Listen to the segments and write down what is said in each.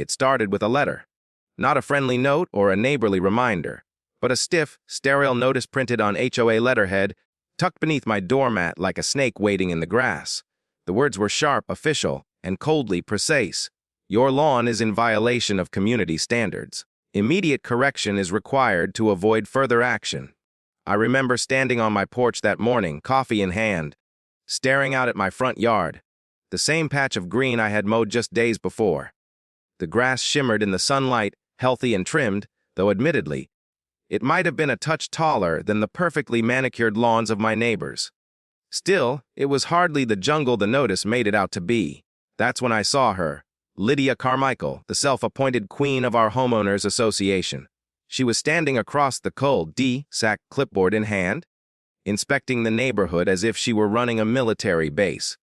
It started with a letter. Not a friendly note or a neighborly reminder, but a stiff, sterile notice printed on HOA letterhead, tucked beneath my doormat like a snake waiting in the grass. The words were sharp, official, and coldly precise. Your lawn is in violation of community standards. Immediate correction is required to avoid further action. I remember standing on my porch that morning, coffee in hand, staring out at my front yard, the same patch of green I had mowed just days before. The grass shimmered in the sunlight, healthy and trimmed, though admittedly, it might have been a touch taller than the perfectly manicured lawns of my neighbors. Still, it was hardly the jungle the notice made it out to be. That's when I saw her, Lydia Carmichael, the self-appointed queen of our homeowners association. She was standing across the cul-de-sac, clipboard in hand, inspecting the neighborhood as if she were running a military base.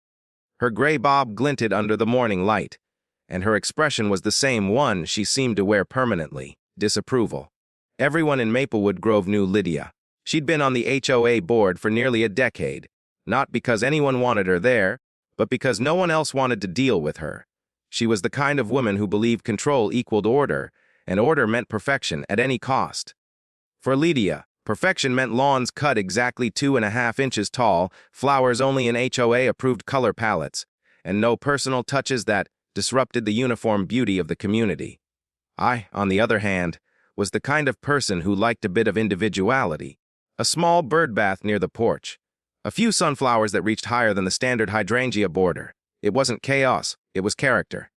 Her gray bob glinted under the morning light, and her expression was the same one she seemed to wear permanently: disapproval. Everyone in Maplewood Grove knew Lydia. She'd been on the HOA board for nearly a decade, not because anyone wanted her there, but because no one else wanted to deal with her. She was the kind of woman who believed control equaled order, and order meant perfection at any cost. For Lydia, perfection meant lawns cut exactly 2.5 inches tall, flowers only in HOA-approved color palettes, and no personal touches that disrupted the uniform beauty of the community. I, on the other hand, was the kind of person who liked a bit of individuality. A small bird bath near the porch. A few sunflowers that reached higher than the standard hydrangea border. It wasn't chaos, it was character.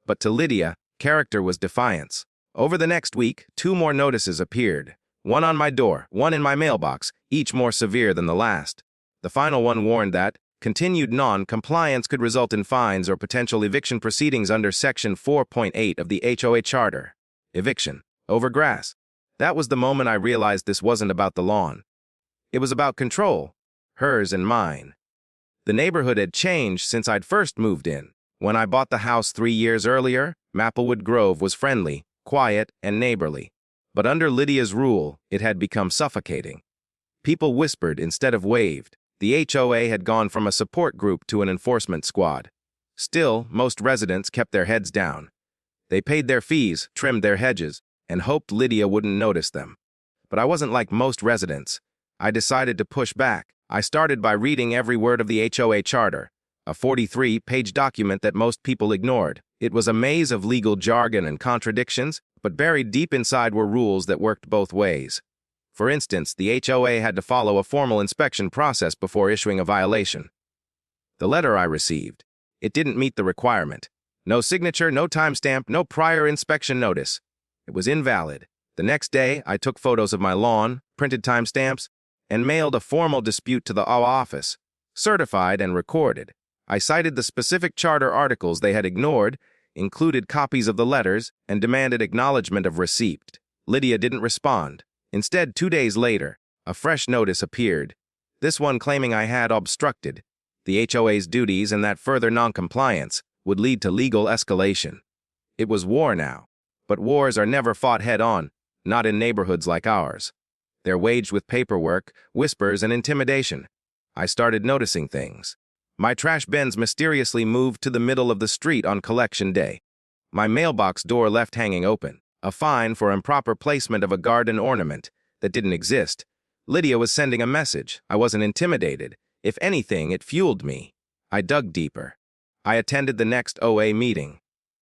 But to Lydia, character was defiance. Over the next week, 2 more notices appeared. One on my door, one in my mailbox, each more severe than the last. The final one warned that continued non-compliance could result in fines or potential eviction proceedings under Section 4.8 of the HOA Charter. Eviction. Over grass. That was the moment I realized this wasn't about the lawn. It was about control. Hers and mine. The neighborhood had changed since I'd first moved in. When I bought the house 3 years earlier, Maplewood Grove was friendly, quiet, and neighborly. But under Lydia's rule, it had become suffocating. People whispered instead of waved. The HOA had gone from a support group to an enforcement squad. Still, most residents kept their heads down. They paid their fees, trimmed their hedges, and hoped Lydia wouldn't notice them. But I wasn't like most residents. I decided to push back. I started by reading every word of the HOA Charter, a 43-page document that most people ignored. It was a maze of legal jargon and contradictions, but buried deep inside were rules that worked both ways. For instance, the HOA had to follow a formal inspection process before issuing a violation. The letter I received, it didn't meet the requirement. No signature, no timestamp, no prior inspection notice. It was invalid. The next day, I took photos of my lawn, printed timestamps, and mailed a formal dispute to the HOA office, certified and recorded. I cited the specific charter articles they had ignored, included copies of the letters, and demanded acknowledgement of receipt. Lydia didn't respond. Instead, 2 days later, a fresh notice appeared, this one claiming I had obstructed the HOA's duties and that further noncompliance would lead to legal escalation. It was war now. But wars are never fought head-on, not in neighborhoods like ours. They're waged with paperwork, whispers, and intimidation. I started noticing things. My trash bins mysteriously moved to the middle of the street on collection day. My mailbox door left hanging open. A fine for improper placement of a garden ornament that didn't exist. Lydia was sending a message. I wasn't intimidated. If anything, it fueled me. I dug deeper. I attended the next OA meeting.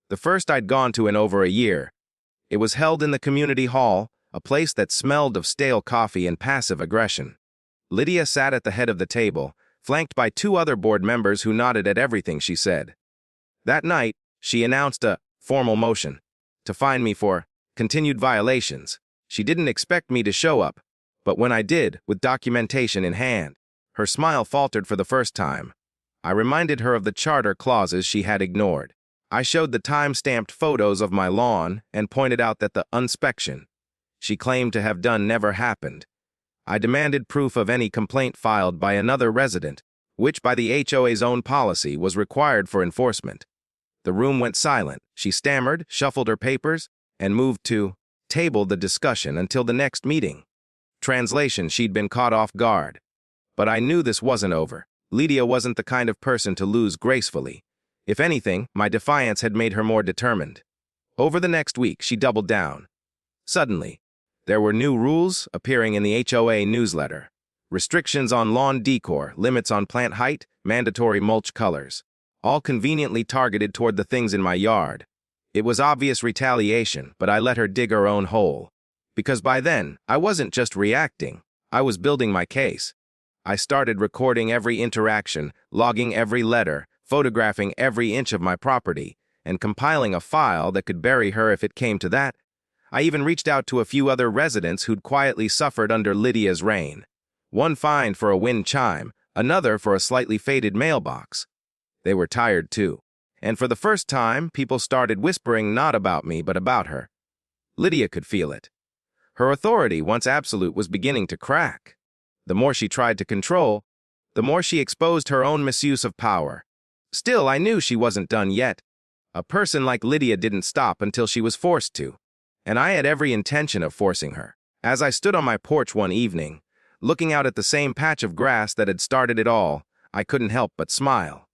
The first I'd gone to in over a year. It was held in the community hall, a place that smelled of stale coffee and passive aggression. Lydia sat at the head of the table, flanked by 2 other board members who nodded at everything she said. That night, she announced a formal motion to fine me for continued violations. She didn't expect me to show up, but when I did, with documentation in hand, her smile faltered for the first time. I reminded her of the charter clauses she had ignored. I showed the time-stamped photos of my lawn and pointed out that the inspection she claimed to have done never happened. I demanded proof of any complaint filed by another resident, which by the HOA's own policy was required for enforcement. The room went silent. She stammered, shuffled her papers, and moved to table the discussion until the next meeting. Translation, she'd been caught off guard. But I knew this wasn't over. Lydia wasn't the kind of person to lose gracefully. If anything, my defiance had made her more determined. Over the next week, she doubled down. Suddenly, there were new rules appearing in the HOA newsletter. Restrictions on lawn decor, limits on plant height, mandatory mulch colors, all conveniently targeted toward the things in my yard. It was obvious retaliation, but I let her dig her own hole. Because by then, I wasn't just reacting, I was building my case. I started recording every interaction, logging every letter, photographing every inch of my property, and compiling a file that could bury her if it came to that. I even reached out to a few other residents who'd quietly suffered under Lydia's reign. One fined for a wind chime, another for a slightly faded mailbox. They were tired too. And for the first time, people started whispering not about me, but about her. Lydia could feel it. Her authority, once absolute, was beginning to crack. The more she tried to control, the more she exposed her own misuse of power. Still, I knew she wasn't done yet. A person like Lydia didn't stop until she was forced to. And I had every intention of forcing her. As I stood on my porch one evening, looking out at the same patch of grass that had started it all, I couldn't help but smile.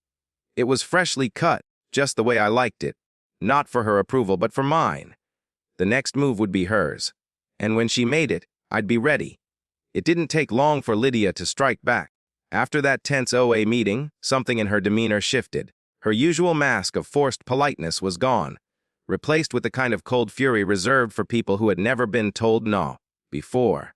It was freshly cut, just the way I liked it. Not for her approval, but for mine. The next move would be hers. And when she made it, I'd be ready. It didn't take long for Lydia to strike back. After that tense OA meeting, something in her demeanor shifted. Her usual mask of forced politeness was gone, replaced with the kind of cold fury reserved for people who had never been told no before.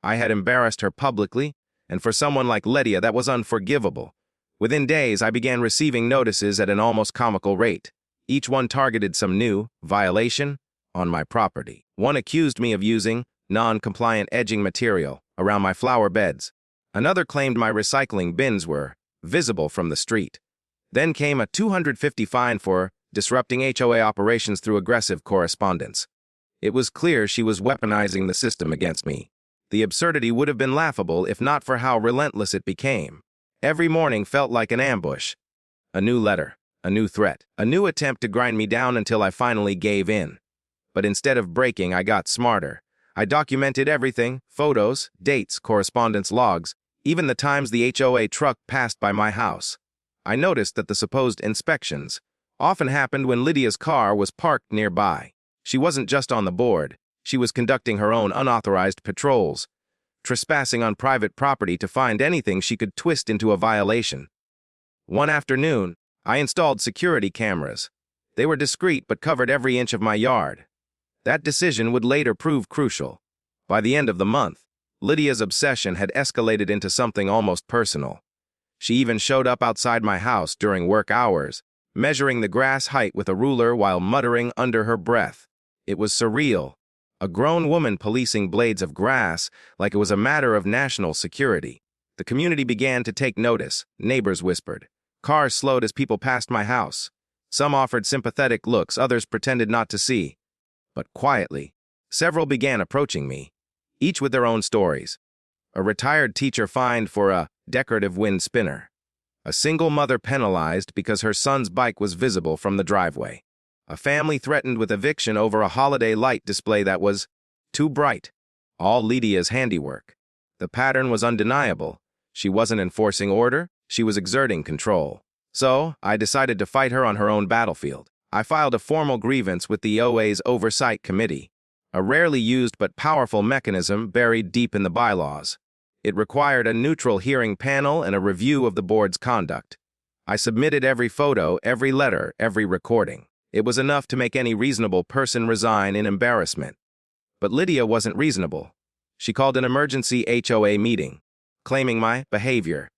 I had embarrassed her publicly, and for someone like Lydia, that was unforgivable. Within days, I began receiving notices at an almost comical rate. Each one targeted some new violation on my property. One accused me of using non-compliant edging material around my flower beds. Another claimed my recycling bins were visible from the street. Then came a $250 fine for disrupting HOA operations through aggressive correspondence. It was clear she was weaponizing the system against me. The absurdity would have been laughable if not for how relentless it became. Every morning felt like an ambush. A new letter, a new threat, a new attempt to grind me down until I finally gave in. But instead of breaking, I got smarter. I documented everything: photos, dates, correspondence logs, even the times the HOA truck passed by my house. I noticed that the supposed inspections often happened when Lydia's car was parked nearby. She wasn't just on the board. She was conducting her own unauthorized patrols, trespassing on private property to find anything she could twist into a violation. One afternoon, I installed security cameras. They were discreet but covered every inch of my yard. That decision would later prove crucial. By the end of the month, Lydia's obsession had escalated into something almost personal. She even showed up outside my house during work hours, measuring the grass height with a ruler while muttering under her breath. It was surreal. A grown woman policing blades of grass like it was a matter of national security. The community began to take notice. Neighbors whispered. Cars slowed as people passed my house. Some offered sympathetic looks, others pretended not to see. But quietly, several began approaching me, each with their own stories. A retired teacher fined for a decorative wind spinner. A single mother penalized because her son's bike was visible from the driveway. A family threatened with eviction over a holiday light display that was too bright. All Lydia's handiwork. The pattern was undeniable. She wasn't enforcing order, she was exerting control. So, I decided to fight her on her own battlefield. I filed a formal grievance with the OA's Oversight Committee, a rarely used but powerful mechanism buried deep in the bylaws. It required a neutral hearing panel and a review of the board's conduct. I submitted every photo, every letter, every recording. It was enough to make any reasonable person resign in embarrassment. But Lydia wasn't reasonable. She called an emergency HOA meeting, claiming my behavior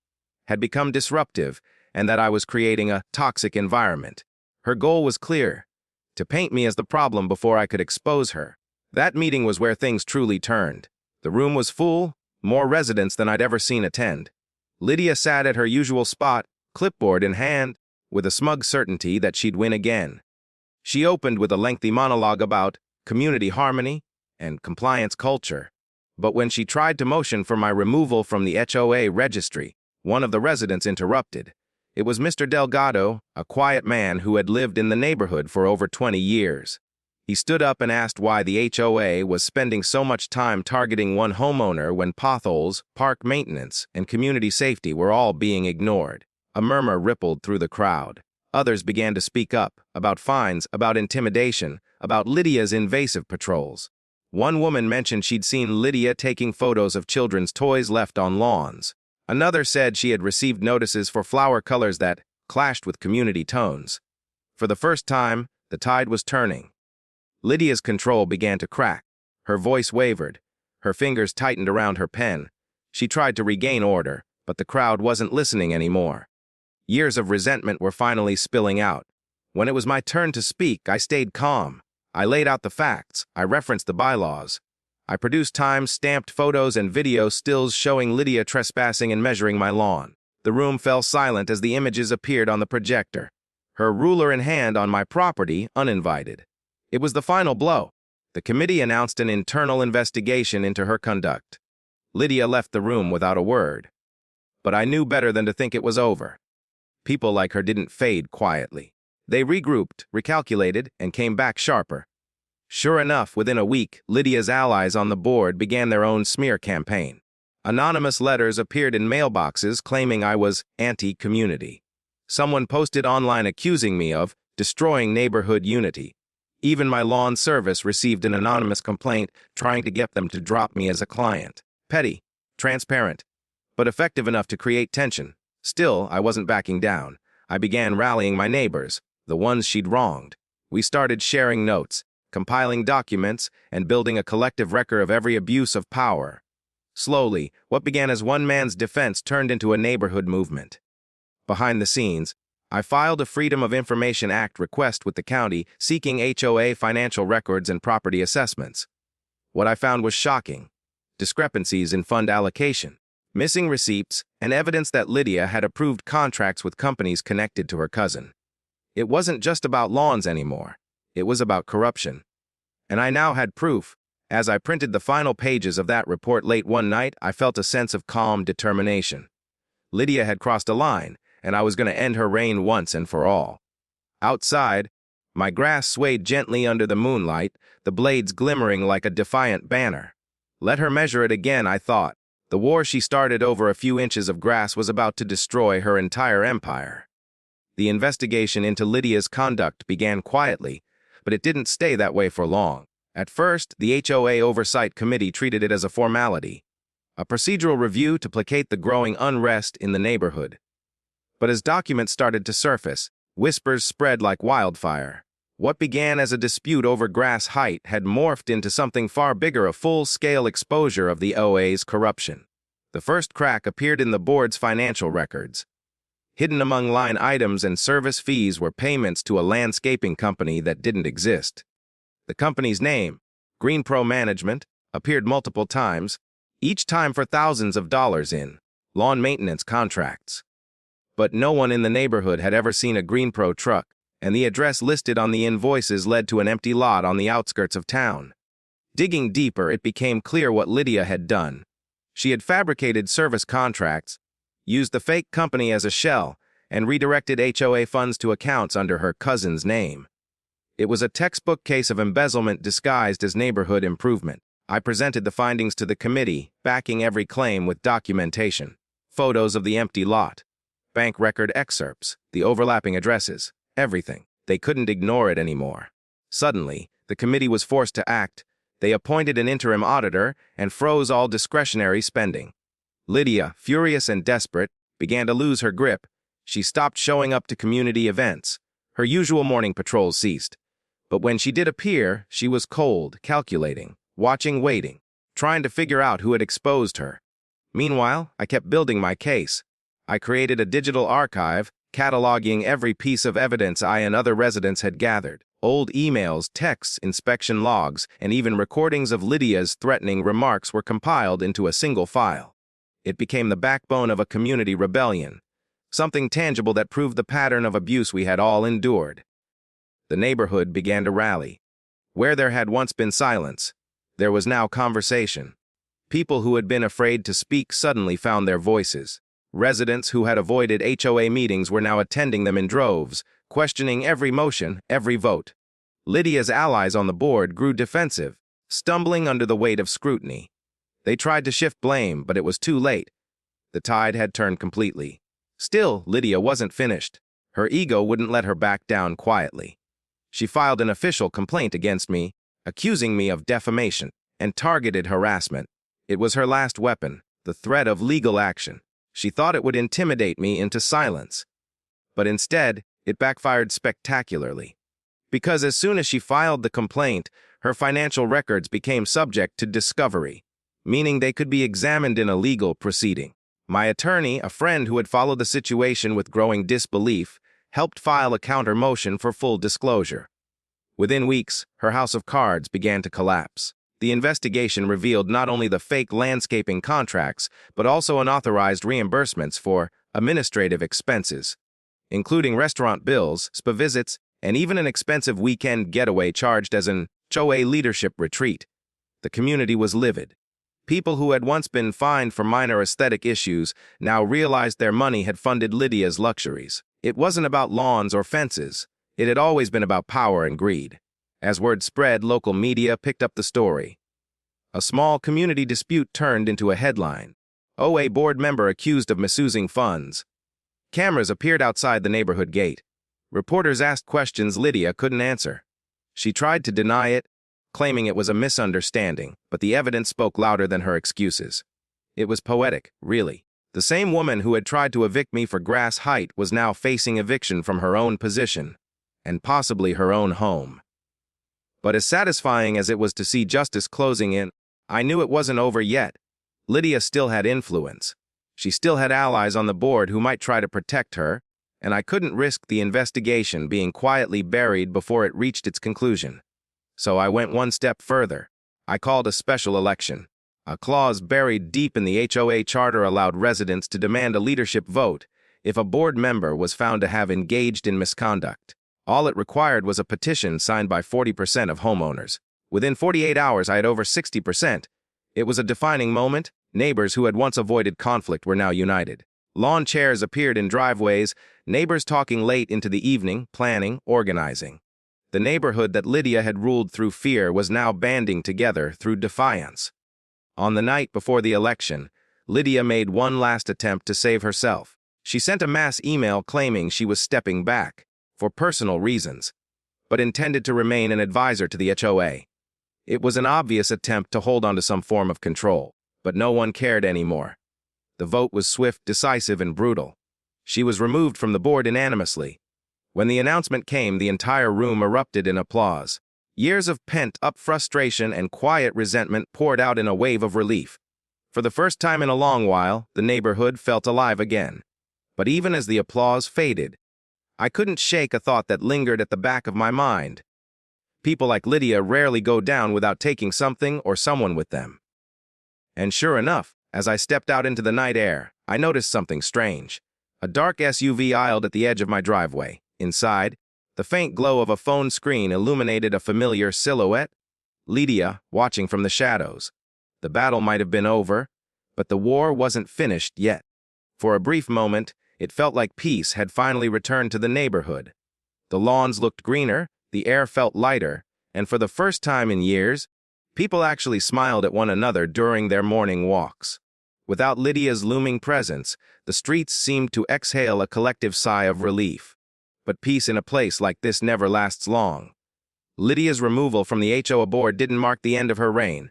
had become disruptive and that I was creating a toxic environment. Her goal was clear: to paint me as the problem before I could expose her. That meeting was where things truly turned. The room was full, more residents than I'd ever seen attend. Lydia sat at her usual spot, clipboard in hand, with a smug certainty that she'd win again. She opened with a lengthy monologue about community harmony and compliance culture. But when she tried to motion for my removal from the HOA registry, one of the residents interrupted. It was Mr. Delgado, a quiet man who had lived in the neighborhood for over 20 years. He stood up and asked why the HOA was spending so much time targeting one homeowner when potholes, park maintenance, and community safety were all being ignored. A murmur rippled through the crowd. Others began to speak up about fines, about intimidation, about Lydia's invasive patrols. One woman mentioned she'd seen Lydia taking photos of children's toys left on lawns. Another said she had received notices for flower colors that clashed with community tones. For the first time, the tide was turning. Lydia's control began to crack. Her voice wavered. Her fingers tightened around her pen. She tried to regain order, but the crowd wasn't listening anymore. Years of resentment were finally spilling out. When it was my turn to speak, I stayed calm. I laid out the facts. I referenced the bylaws. I produced time-stamped photos and video stills showing Lydia trespassing and measuring my lawn. The room fell silent as the images appeared on the projector. Her ruler in hand on my property, uninvited. It was the final blow. The committee announced an internal investigation into her conduct. Lydia left the room without a word. But I knew better than to think it was over. People like her didn't fade quietly. They regrouped, recalculated, and came back sharper. Sure enough, within a week, Lydia's allies on the board began their own smear campaign. Anonymous letters appeared in mailboxes claiming I was anti-community. Someone posted online accusing me of destroying neighborhood unity. Even my lawn service received an anonymous complaint trying to get them to drop me as a client. Petty, transparent, but effective enough to create tension. Still, I wasn't backing down. I began rallying my neighbors, the ones she'd wronged. We started sharing notes, compiling documents, and building a collective record of every abuse of power. Slowly, what began as one man's defense turned into a neighborhood movement. Behind the scenes, I filed a Freedom of Information Act request with the county seeking HOA financial records and property assessments. What I found was shocking. Discrepancies in fund allocation, missing receipts, and evidence that Lydia had approved contracts with companies connected to her cousin. It wasn't just about lawns anymore. It was about corruption. And I now had proof. As I printed the final pages of that report late one night, I felt a sense of calm determination. Lydia had crossed a line, and I was going to end her reign once and for all. Outside, my grass swayed gently under the moonlight, the blades glimmering like a defiant banner. Let her measure it again, I thought. The war she started over a few inches of grass was about to destroy her entire empire. The investigation into Lydia's conduct began quietly, but it didn't stay that way for long. At first, the HOA Oversight Committee treated it as a formality, a procedural review to placate the growing unrest in the neighborhood. But as documents started to surface, whispers spread like wildfire. What began as a dispute over grass height had morphed into something far bigger, a full-scale exposure of the OA's corruption. The first crack appeared in the board's financial records. Hidden among line items and service fees were payments to a landscaping company that didn't exist. The company's name, Green Pro Management, appeared multiple times, each time for thousands of dollars in lawn maintenance contracts. But no one in the neighborhood had ever seen a Green Pro truck, and the address listed on the invoices led to an empty lot on the outskirts of town. Digging deeper, it became clear what Lydia had done. She had fabricated service contracts, used the fake company as a shell, and redirected HOA funds to accounts under her cousin's name. It was a textbook case of embezzlement disguised as neighborhood improvement. I presented the findings to the committee, backing every claim with documentation. Photos of the empty lot, bank record excerpts, the overlapping addresses, everything. They couldn't ignore it anymore. Suddenly, the committee was forced to act. They appointed an interim auditor and froze all discretionary spending. Lydia, furious and desperate, began to lose her grip. She stopped showing up to community events. Her usual morning patrols ceased. But when she did appear, she was cold, calculating, watching, waiting, trying to figure out who had exposed her. Meanwhile, I kept building my case. I created a digital archive, cataloging every piece of evidence I and other residents had gathered. Old emails, texts, inspection logs, and even recordings of Lydia's threatening remarks were compiled into a single file. It became the backbone of a community rebellion, something tangible that proved the pattern of abuse we had all endured. The neighborhood began to rally. Where there had once been silence, there was now conversation. People who had been afraid to speak suddenly found their voices. Residents who had avoided HOA meetings were now attending them in droves, questioning every motion, every vote. Lydia's allies on the board grew defensive, stumbling under the weight of scrutiny. They tried to shift blame, but it was too late. The tide had turned completely. Still, Lydia wasn't finished. Her ego wouldn't let her back down quietly. She filed an official complaint against me, accusing me of defamation and targeted harassment. It was her last weapon, the threat of legal action. She thought it would intimidate me into silence. But instead, it backfired spectacularly. Because as soon as she filed the complaint, her financial records became subject to discovery, meaning they could be examined in a legal proceeding. My attorney, a friend who had followed the situation with growing disbelief, helped file a counter motion for full disclosure. Within weeks, her house of cards began to collapse. The investigation revealed not only the fake landscaping contracts, but also unauthorized reimbursements for administrative expenses, including restaurant bills, spa visits, and even an expensive weekend getaway charged as an HOA leadership retreat. The community was livid. People who had once been fined for minor aesthetic issues now realized their money had funded Lydia's luxuries. It wasn't about lawns or fences. It had always been about power and greed. As word spread, local media picked up the story. A small community dispute turned into a headline. OA board member accused of misusing funds. Cameras appeared outside the neighborhood gate. Reporters asked questions Lydia couldn't answer. She tried to deny it, claiming it was a misunderstanding, but the evidence spoke louder than her excuses. It was poetic, really. The same woman who had tried to evict me for grass height was now facing eviction from her own position, and possibly her own home. But as satisfying as it was to see justice closing in, I knew it wasn't over yet. Lydia still had influence. She still had allies on the board who might try to protect her, and I couldn't risk the investigation being quietly buried before it reached its conclusion. So I went one step further. I called a special election. A clause buried deep in the HOA charter allowed residents to demand a leadership vote if a board member was found to have engaged in misconduct. All it required was a petition signed by 40% of homeowners. Within 48 hours, I had over 60%. It was a defining moment. Neighbors who had once avoided conflict were now united. Lawn chairs appeared in driveways, neighbors talking late into the evening, planning, organizing. The neighborhood that Lydia had ruled through fear was now banding together through defiance. On the night before the election, Lydia made one last attempt to save herself. She sent a mass email claiming she was stepping back, for personal reasons, but intended to remain an advisor to the HOA. It was an obvious attempt to hold on to some form of control, but no one cared anymore. The vote was swift, decisive, and brutal. She was removed from the board unanimously. When the announcement came, the entire room erupted in applause. Years of pent-up frustration and quiet resentment poured out in a wave of relief. For the first time in a long while, the neighborhood felt alive again. But even as the applause faded, I couldn't shake a thought that lingered at the back of my mind. People like Lydia rarely go down without taking something or someone with them. And sure enough, as I stepped out into the night air, I noticed something strange. A dark SUV idled at the edge of my driveway. Inside, the faint glow of a phone screen illuminated a familiar silhouette. Lydia, watching from the shadows. The battle might have been over, but the war wasn't finished yet. For a brief moment, it felt like peace had finally returned to the neighborhood. The lawns looked greener, the air felt lighter, and for the first time in years, people actually smiled at one another during their morning walks. Without Lydia's looming presence, the streets seemed to exhale a collective sigh of relief. But peace in a place like this never lasts long. Lydia's removal from the HOA board didn't mark the end of her reign.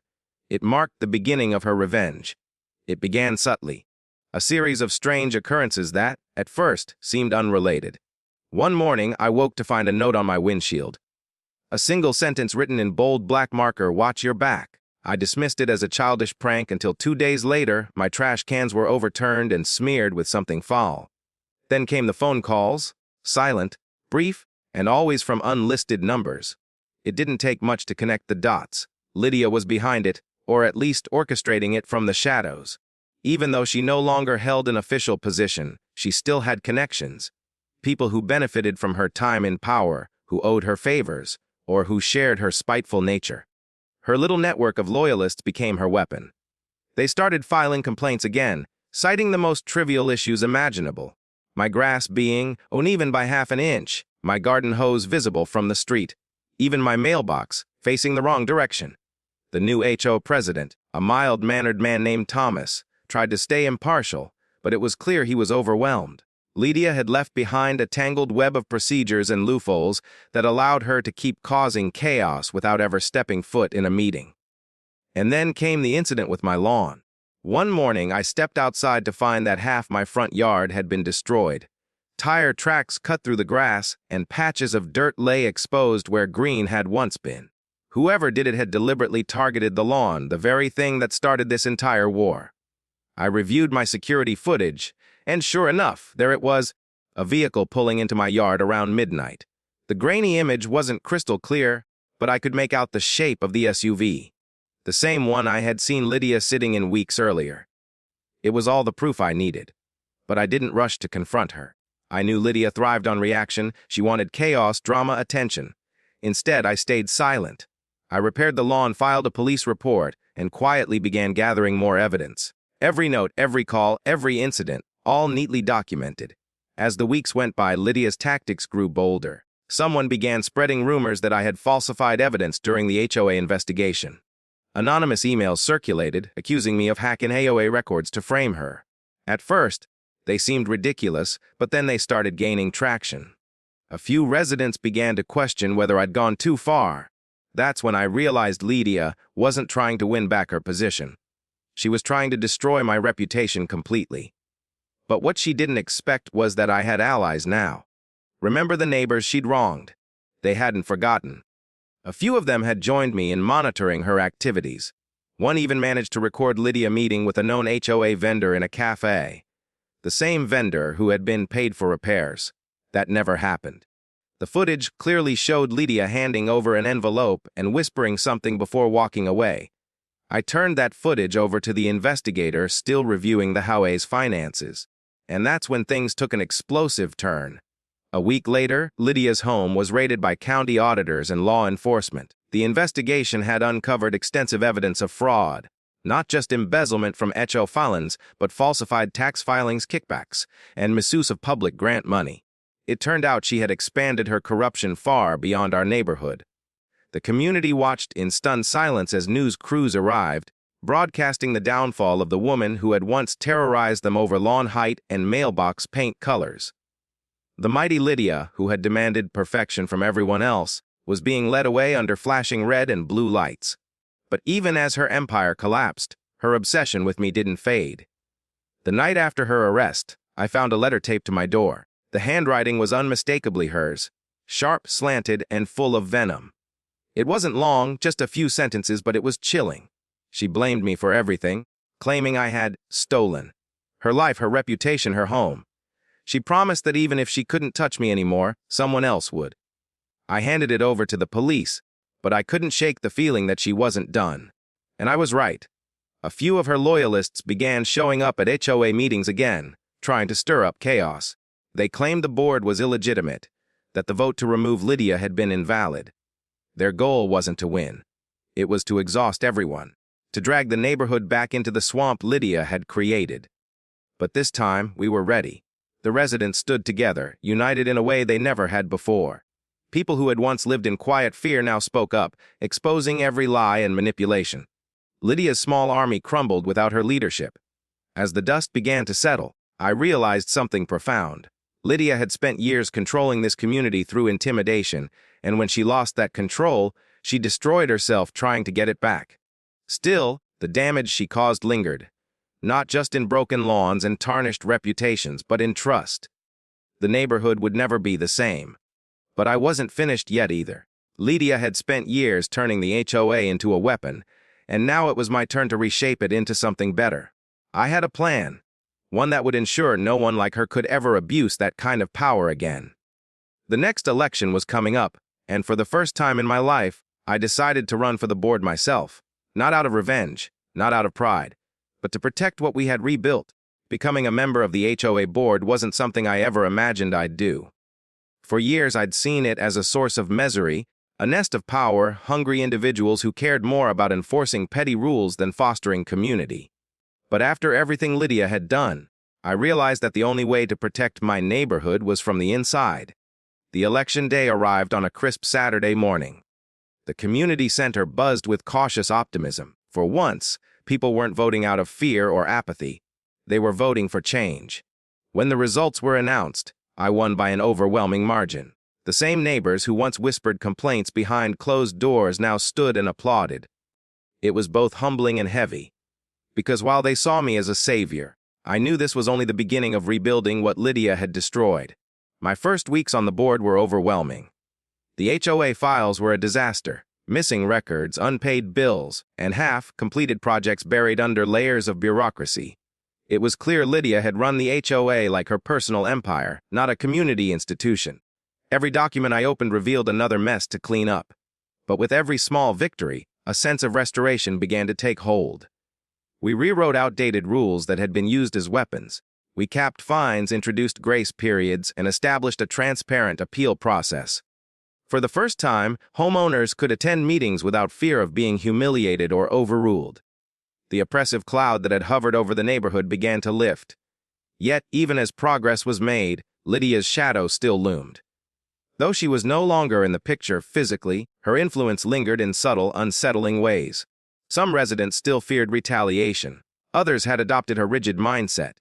It marked the beginning of her revenge. It began subtly. A series of strange occurrences that, at first, seemed unrelated. One morning, I woke to find a note on my windshield. A single sentence written in bold black marker, "Watch your back." I dismissed it as a childish prank until 2 days later, my trash cans were overturned and smeared with something foul. Then came the phone calls, silent, brief, and always from unlisted numbers. It didn't take much to connect the dots. Lydia was behind it, or at least orchestrating it from the shadows. Even though she no longer held an official position, she still had connections. People who benefited from her time in power, who owed her favors, or who shared her spiteful nature. Her little network of loyalists became her weapon. They started filing complaints again, citing the most trivial issues imaginable. My grass being uneven by half an inch, my garden hose visible from the street, even my mailbox facing the wrong direction. The new HO president, a mild-mannered man named Thomas, tried to stay impartial, but it was clear he was overwhelmed. Lydia had left behind a tangled web of procedures and loopholes that allowed her to keep causing chaos without ever stepping foot in a meeting. And then came the incident with my lawn. One morning, I stepped outside to find that half my front yard had been destroyed. Tire tracks cut through the grass, and patches of dirt lay exposed where green had once been. Whoever did it had deliberately targeted the lawn, the very thing that started this entire war. I reviewed my security footage, and sure enough, there it was, a vehicle pulling into my yard around midnight. The grainy image wasn't crystal clear, but I could make out the shape of the SUV. The same one I had seen Lydia sitting in weeks earlier. It was all the proof I needed, but I didn't rush to confront her. I knew Lydia thrived on reaction. She wanted chaos, drama, attention. Instead, I stayed silent. I repaired the lawn, filed a police report, and quietly began gathering more evidence. Every note, every call, every incident, all neatly documented. As the weeks went by, Lydia's tactics grew bolder. Someone began spreading rumors that I had falsified evidence during the HOA investigation. Anonymous emails circulated, accusing me of hacking HOA records to frame her. At first, they seemed ridiculous, but then they started gaining traction. A few residents began to question whether I'd gone too far. That's when I realized Lydia wasn't trying to win back her position. She was trying to destroy my reputation completely. But what she didn't expect was that I had allies now. Remember the neighbors she'd wronged? They hadn't forgotten. A few of them had joined me in monitoring her activities. One even managed to record Lydia meeting with a known HOA vendor in a cafe. The same vendor who had been paid for repairs. That never happened. The footage clearly showed Lydia handing over an envelope and whispering something before walking away. I turned that footage over to the investigator still reviewing the HOA's finances. And that's when things took an explosive turn. A week later, Lydia's home was raided by county auditors and law enforcement. The investigation had uncovered extensive evidence of fraud. Not just embezzlement from HOA filings, but falsified tax filings, kickbacks, and misuse of public grant money. It turned out she had expanded her corruption far beyond our neighborhood. The community watched in stunned silence as news crews arrived, broadcasting the downfall of the woman who had once terrorized them over lawn height and mailbox paint colors. The mighty Lydia, who had demanded perfection from everyone else, was being led away under flashing red and blue lights. But even as her empire collapsed, her obsession with me didn't fade. The night after her arrest, I found a letter taped to my door. The handwriting was unmistakably hers, sharp, slanted, and full of venom. It wasn't long, just a few sentences, but it was chilling. She blamed me for everything, claiming I had stolen her life, her reputation, her home. She promised that even if she couldn't touch me anymore, someone else would. I handed it over to the police, but I couldn't shake the feeling that she wasn't done. And I was right. A few of her loyalists began showing up at HOA meetings again, trying to stir up chaos. They claimed the board was illegitimate, that the vote to remove Lydia had been invalid. Their goal wasn't to win. It was to exhaust everyone, to drag the neighborhood back into the swamp Lydia had created. But this time, we were ready. The residents stood together, united in a way they never had before. People who had once lived in quiet fear now spoke up, exposing every lie and manipulation. Lydia's small army crumbled without her leadership. As the dust began to settle, I realized something profound. Lydia had spent years controlling this community through intimidation, and when she lost that control, she destroyed herself trying to get it back. Still, the damage she caused lingered, not just in broken lawns and tarnished reputations, but in trust. The neighborhood would never be the same. But I wasn't finished yet either. Lydia had spent years turning the HOA into a weapon, and now it was my turn to reshape it into something better. I had a plan, one that would ensure no one like her could ever abuse that kind of power again. The next election was coming up, and for the first time in my life, I decided to run for the board myself, not out of revenge, not out of pride, but to protect what we had rebuilt. Becoming a member of the HOA board wasn't something I ever imagined I'd do. For years, I'd seen it as a source of misery, a nest of power, hungry individuals who cared more about enforcing petty rules than fostering community. But after everything Lydia had done, I realized that the only way to protect my neighborhood was from the inside. The election day arrived on a crisp Saturday morning. The community center buzzed with cautious optimism. For once, people weren't voting out of fear or apathy. They were voting for change. When the results were announced, I won by an overwhelming margin. The same neighbors who once whispered complaints behind closed doors now stood and applauded. It was both humbling and heavy, because while they saw me as a savior, I knew this was only the beginning of rebuilding what Lydia had destroyed. My first weeks on the board were overwhelming. The HOA files were a disaster. Missing records, unpaid bills, and half-completed projects buried under layers of bureaucracy. It was clear Lydia had run the HOA like her personal empire, not a community institution. Every document I opened revealed another mess to clean up. But with every small victory, a sense of restoration began to take hold. We rewrote outdated rules that had been used as weapons. We capped fines, introduced grace periods, and established a transparent appeal process. For the first time, homeowners could attend meetings without fear of being humiliated or overruled. The oppressive cloud that had hovered over the neighborhood began to lift. Yet, even as progress was made, Lydia's shadow still loomed. Though she was no longer in the picture physically, her influence lingered in subtle, unsettling ways. Some residents still feared retaliation. Others had adopted her rigid mindset,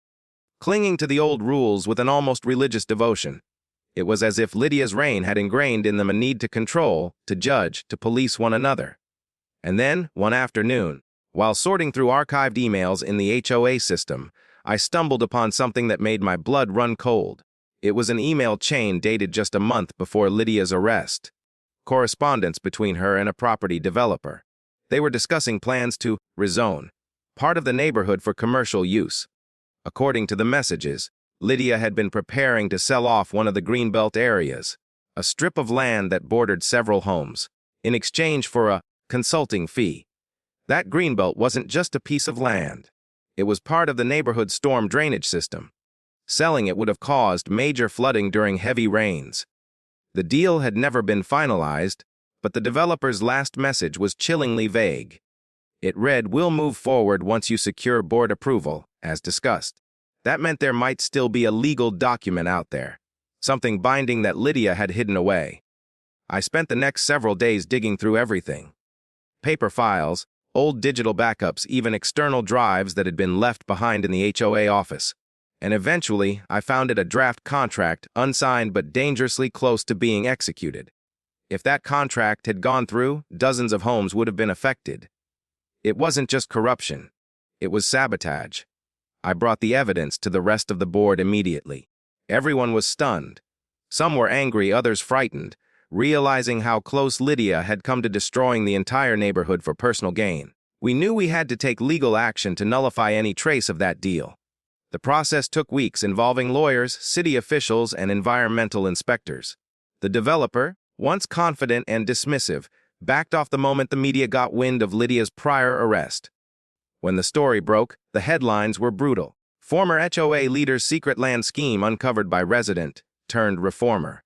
clinging to the old rules with an almost religious devotion. It was as if Lydia's reign had ingrained in them a need to control, to judge, to police one another. And then, one afternoon, while sorting through archived emails in the HOA system, I stumbled upon something that made my blood run cold. It was an email chain dated just a month before Lydia's arrest. Correspondence between her and a property developer. They were discussing plans to rezone part of the neighborhood for commercial use. According to the messages, Lydia had been preparing to sell off one of the Greenbelt areas, a strip of land that bordered several homes, in exchange for a consulting fee. That Greenbelt wasn't just a piece of land. It was part of the neighborhood's storm drainage system. Selling it would have caused major flooding during heavy rains. The deal had never been finalized, but the developer's last message was chillingly vague. It read, "We'll move forward once you secure board approval, as discussed." That meant there might still be a legal document out there, something binding that Lydia had hidden away. I spent the next several days digging through everything. Paper files, old digital backups, even external drives that had been left behind in the HOA office. And eventually, I found a draft contract, unsigned but dangerously close to being executed. If that contract had gone through, dozens of homes would have been affected. It wasn't just corruption. It was sabotage. I brought the evidence to the rest of the board immediately. Everyone was stunned. Some were angry, others frightened, realizing how close Lydia had come to destroying the entire neighborhood for personal gain. We knew we had to take legal action to nullify any trace of that deal. The process took weeks, involving lawyers, city officials, and environmental inspectors. The developer, once confident and dismissive, backed off the moment the media got wind of Lydia's prior arrest. When the story broke, the headlines were brutal. Former HOA leader's secret land scheme uncovered by resident turned reformer.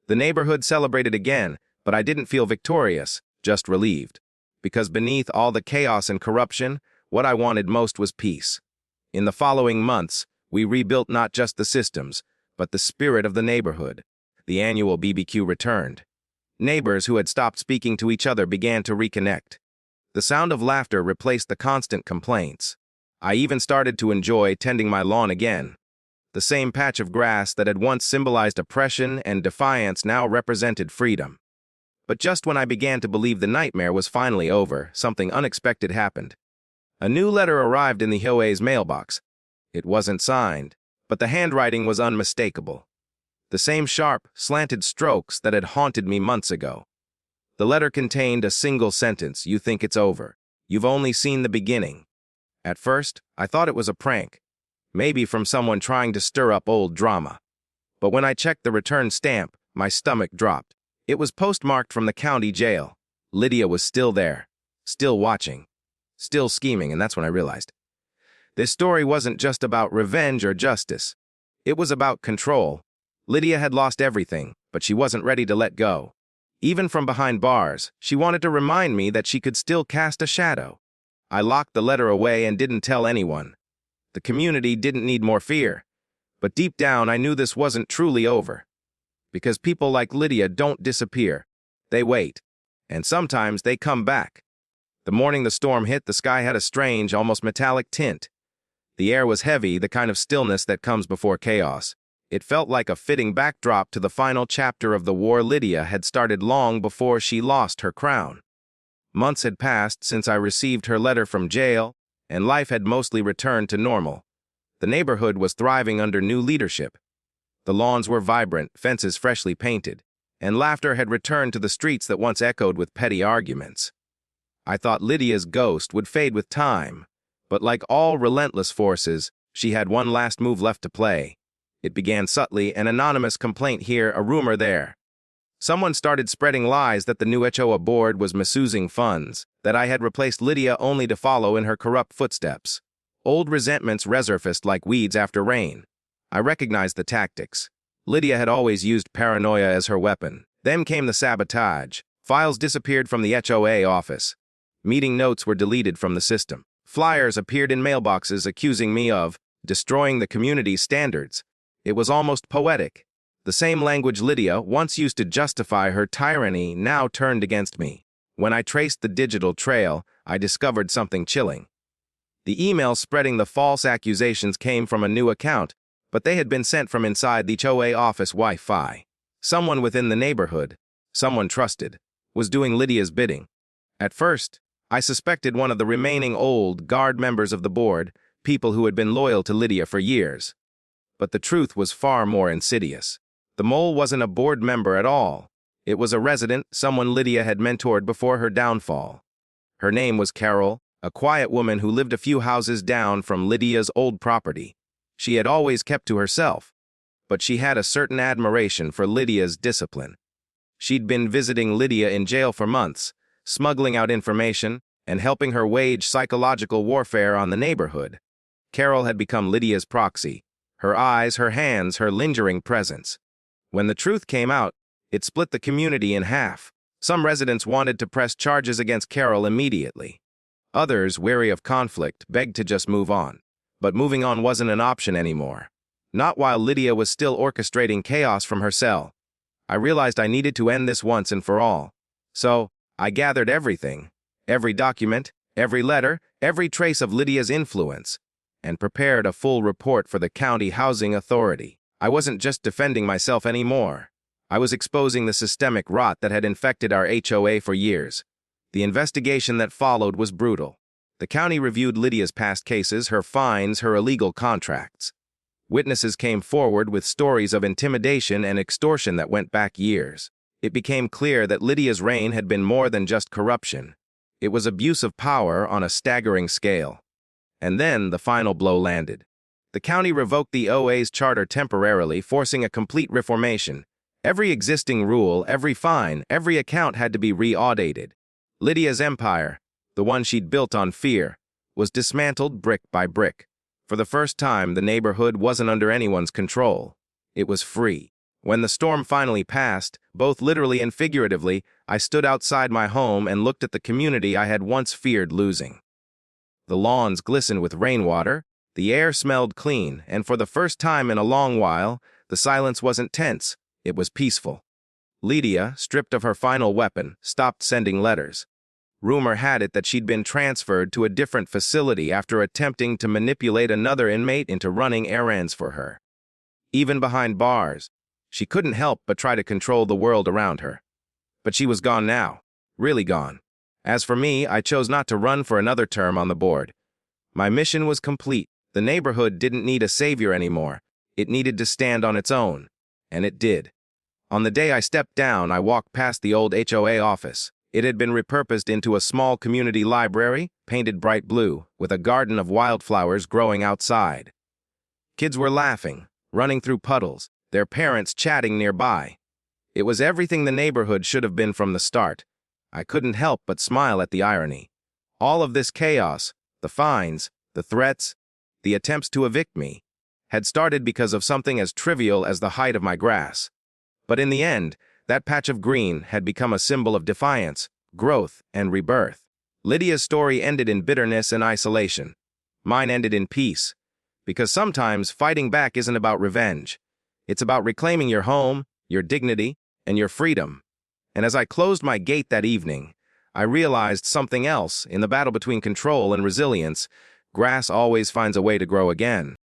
The neighborhood celebrated again, but I didn't feel victorious, just relieved. Because beneath all the chaos and corruption, what I wanted most was peace. In the following months, we rebuilt not just the systems, but the spirit of the neighborhood. The annual BBQ returned. Neighbors who had stopped speaking to each other began to reconnect. The sound of laughter replaced the constant complaints. I even started to enjoy tending my lawn again. The same patch of grass that had once symbolized oppression and defiance now represented freedom. But just when I began to believe the nightmare was finally over, something unexpected happened. A new letter arrived in the HOA's mailbox. It wasn't signed, but the handwriting was unmistakable. The same sharp, slanted strokes that had haunted me months ago. The letter contained a single sentence: "You think it's over. You've only seen the beginning." At first, I thought it was a prank, maybe from someone trying to stir up old drama. But when I checked the return stamp, my stomach dropped. It was postmarked from the county jail. Lydia was still there, still watching, still scheming, and that's when I realized. This story wasn't just about revenge or justice. It was about control. Lydia had lost everything, but she wasn't ready to let go. Even from behind bars, she wanted to remind me that she could still cast a shadow. I locked the letter away and didn't tell anyone. The community didn't need more fear. But deep down, I knew this wasn't truly over. Because people like Lydia don't disappear. They wait. And sometimes they come back. The morning the storm hit, the sky had a strange, almost metallic tint. The air was heavy, the kind of stillness that comes before chaos. It felt like a fitting backdrop to the final chapter of the war Lydia had started long before she lost her crown. Months had passed since I received her letter from jail, and life had mostly returned to normal. The neighborhood was thriving under new leadership. The lawns were vibrant, fences freshly painted, and laughter had returned to the streets that once echoed with petty arguments. I thought Lydia's ghost would fade with time, but like all relentless forces, she had one last move left to play. It began subtly, an anonymous complaint here, a rumor there. Someone started spreading lies that the new HOA board was misusing funds, that I had replaced Lydia only to follow in her corrupt footsteps. Old resentments resurfaced like weeds after rain. I recognized the tactics. Lydia had always used paranoia as her weapon. Then came the sabotage. Files disappeared from the HOA office. Meeting notes were deleted from the system. Flyers appeared in mailboxes accusing me of destroying the community's standards. It was almost poetic. The same language Lydia once used to justify her tyranny now turned against me. When I traced the digital trail, I discovered something chilling. The emails spreading the false accusations came from a new account, but they had been sent from inside the HOA office Wi-Fi. Someone within the neighborhood, someone trusted, was doing Lydia's bidding. At first, I suspected one of the remaining old guard members of the board, people who had been loyal to Lydia for years. But the truth was far more insidious. The mole wasn't a board member at all. It was a resident, someone Lydia had mentored before her downfall. Her name was Carol, a quiet woman who lived a few houses down from Lydia's old property. She had always kept to herself, but she had a certain admiration for Lydia's discipline. She'd been visiting Lydia in jail for months, smuggling out information and helping her wage psychological warfare on the neighborhood. Carol had become Lydia's proxy, her eyes, her hands, her lingering presence. When the truth came out, it split the community in half. Some residents wanted to press charges against Carol immediately. Others, wary of conflict, begged to just move on. But moving on wasn't an option anymore. Not while Lydia was still orchestrating chaos from her cell. I realized I needed to end this once and for all. So, I gathered everything, every document, every letter, every trace of Lydia's influence, and prepared a full report for the county housing authority. I wasn't just defending myself anymore. I was exposing the systemic rot that had infected our HOA for years. The investigation that followed was brutal. The county reviewed Lydia's past cases, her fines, her illegal contracts. Witnesses came forward with stories of intimidation and extortion that went back years. It became clear that Lydia's reign had been more than just corruption. It was abuse of power on a staggering scale. And then the final blow landed. The county revoked the OA's charter temporarily, forcing a complete reformation. Every existing rule, every fine, every account had to be re-audited. Lydia's empire, the one she'd built on fear, was dismantled brick by brick. For the first time, the neighborhood wasn't under anyone's control. It was free. When the storm finally passed, both literally and figuratively, I stood outside my home and looked at the community I had once feared losing. The lawns glistened with rainwater, the air smelled clean, and for the first time in a long while, the silence wasn't tense, it was peaceful. Lydia, stripped of her final weapon, stopped sending letters. Rumor had it that she'd been transferred to a different facility after attempting to manipulate another inmate into running errands for her. Even behind bars, she couldn't help but try to control the world around her. But she was gone now, really gone. As for me, I chose not to run for another term on the board. My mission was complete. The neighborhood didn't need a savior anymore. It needed to stand on its own. And it did. On the day I stepped down, I walked past the old HOA office. It had been repurposed into a small community library, painted bright blue, with a garden of wildflowers growing outside. Kids were laughing, running through puddles, their parents chatting nearby. It was everything the neighborhood should have been from the start. I couldn't help but smile at the irony. All of this chaos, the fines, the threats, the attempts to evict me, had started because of something as trivial as the height of my grass. But in the end, that patch of green had become a symbol of defiance, growth, and rebirth. Lydia's story ended in bitterness and isolation. Mine ended in peace. Because sometimes fighting back isn't about revenge. It's about reclaiming your home, your dignity, and your freedom. And as I closed my gate that evening, I realized something else in the battle between control and resilience. Grass always finds a way to grow again.